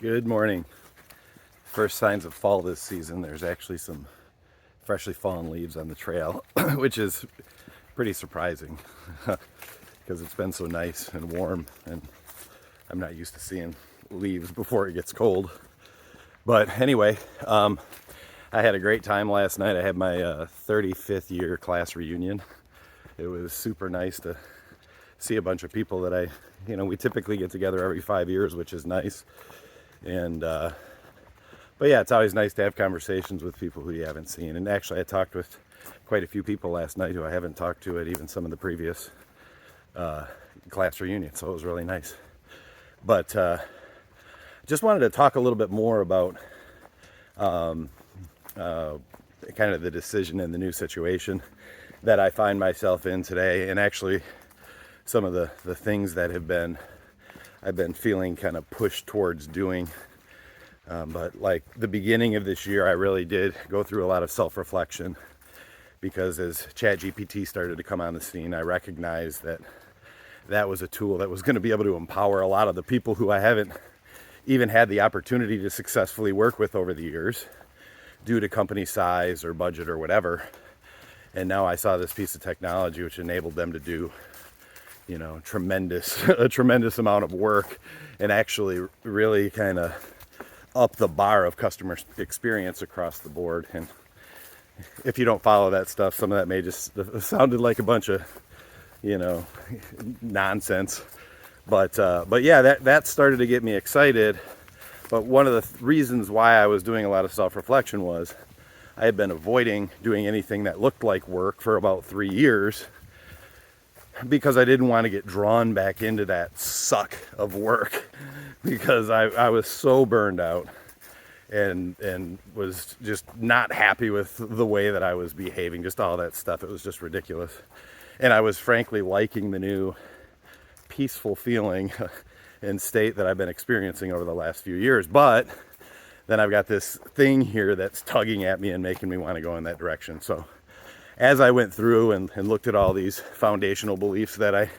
Good morning. First signs of fall this season. There's actually some freshly fallen leaves on the trail, which is pretty surprising because it's been so nice and warm, and I'm not used to seeing leaves before it gets cold. But anyway, I had a great time last night. I had my 35th year class reunion. It was super nice to see a bunch of people that we typically get together every 5 years, which is nice. And but yeah, it's always nice to have conversations with people who you haven't seen. And actually, I talked with quite a few people last night who I haven't talked to at even some of the previous class reunions, so it was really nice. But just wanted to talk a little bit more about kind of the decision and the new situation that I find myself in today, and actually some of the things that I've been feeling kind of pushed towards doing. But like the beginning of this year, I really did go through a lot of self-reflection, because as ChatGPT started to come on the scene, I recognized that was a tool that was going to be able to empower a lot of the people who I haven't even had the opportunity to successfully work with over the years due to company size or budget or whatever. And now I saw this piece of technology which enabled them to do a tremendous amount of work, and actually really kind of up the bar of customer experience across the board. And if you don't follow that stuff, some of that may just sounded like a bunch of nonsense, but yeah, that started to get me excited. But one of the reasons why I was doing a lot of self-reflection was I had been avoiding doing anything that looked like work for about 3 years, because I didn't want to get drawn back into that suck of work, because I was so burned out and was just not happy with the way that I was behaving, just all that stuff. It was just ridiculous. And I was frankly liking the new peaceful feeling and state that I've been experiencing over the last few years. But then I've got this thing here that's tugging at me and making me want to go in that direction. So as I went through and looked at all these foundational beliefs that I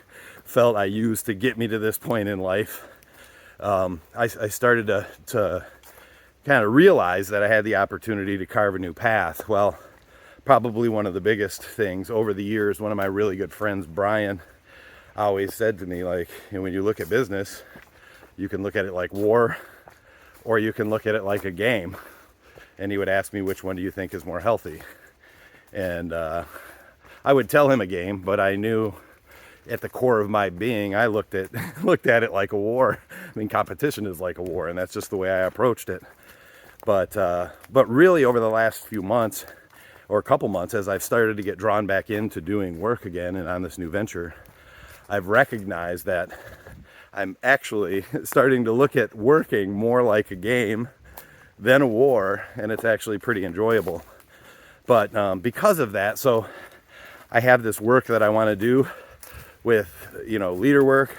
felt I used to get me to this point in life, I started to kind of realize that I had the opportunity to carve a new path. Well, probably one of the biggest things over the years, one of my really good friends, Brian, always said to me, like, when you look at business, you can look at it like war, or you can look at it like a game. And he would ask me, which one do you think is more healthy? And I would tell him a game, but I knew at the core of my being, I looked at it like a war. I mean, competition is like a war, and that's just the way I approached it. But really, over the last few months, or a couple months, as I've started to get drawn back into doing work again and on this new venture, I've recognized that I'm actually starting to look at working more like a game than a war, and it's actually pretty enjoyable. But because of that, so I have this work that I want to do with, leader work,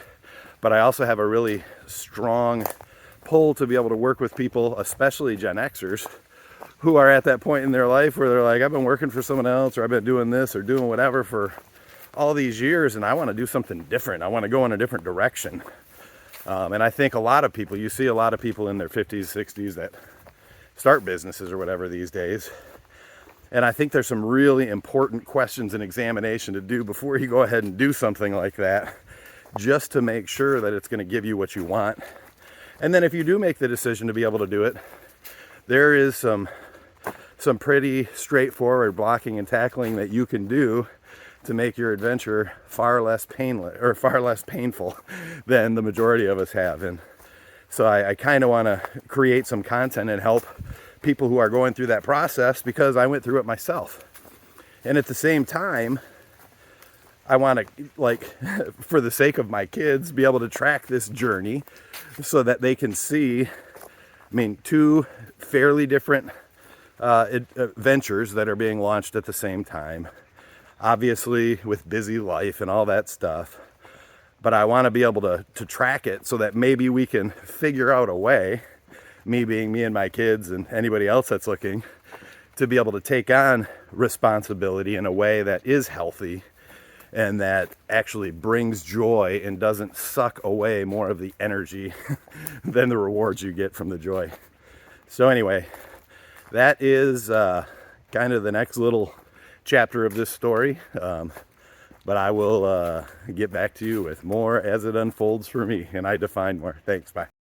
but I also have a really strong pull to be able to work with people, especially Gen Xers, who are at that point in their life where they're like, I've been working for someone else, or I've been doing this or doing whatever for all these years, and I want to do something different. I want to go in a different direction. And I think you see a lot of people in their 50s, 60s that start businesses or whatever these days. And I think there's some really important questions and examination to do before you go ahead and do something like that, just to make sure that it's going to give you what you want. And then if you do make the decision to be able to do it, there is some pretty straightforward blocking and tackling that you can do to make your adventure far less painful than the majority of us have. And so I kind of want to create some content and help people who are going through that process, because I went through it myself. And at the same time, I want to, for the sake of my kids, be able to track this journey so that they can see, two fairly different ventures that are being launched at the same time, obviously with busy life and all that stuff. But I want to be able to track it so that maybe we can figure out a way, me being me and my kids and anybody else that's looking, to be able to take on responsibility in a way that is healthy and that actually brings joy and doesn't suck away more of the energy than the rewards you get from the joy. So anyway, that is kind of the next little chapter of this story. But I will get back to you with more as it unfolds for me and I define more. Thanks. Bye.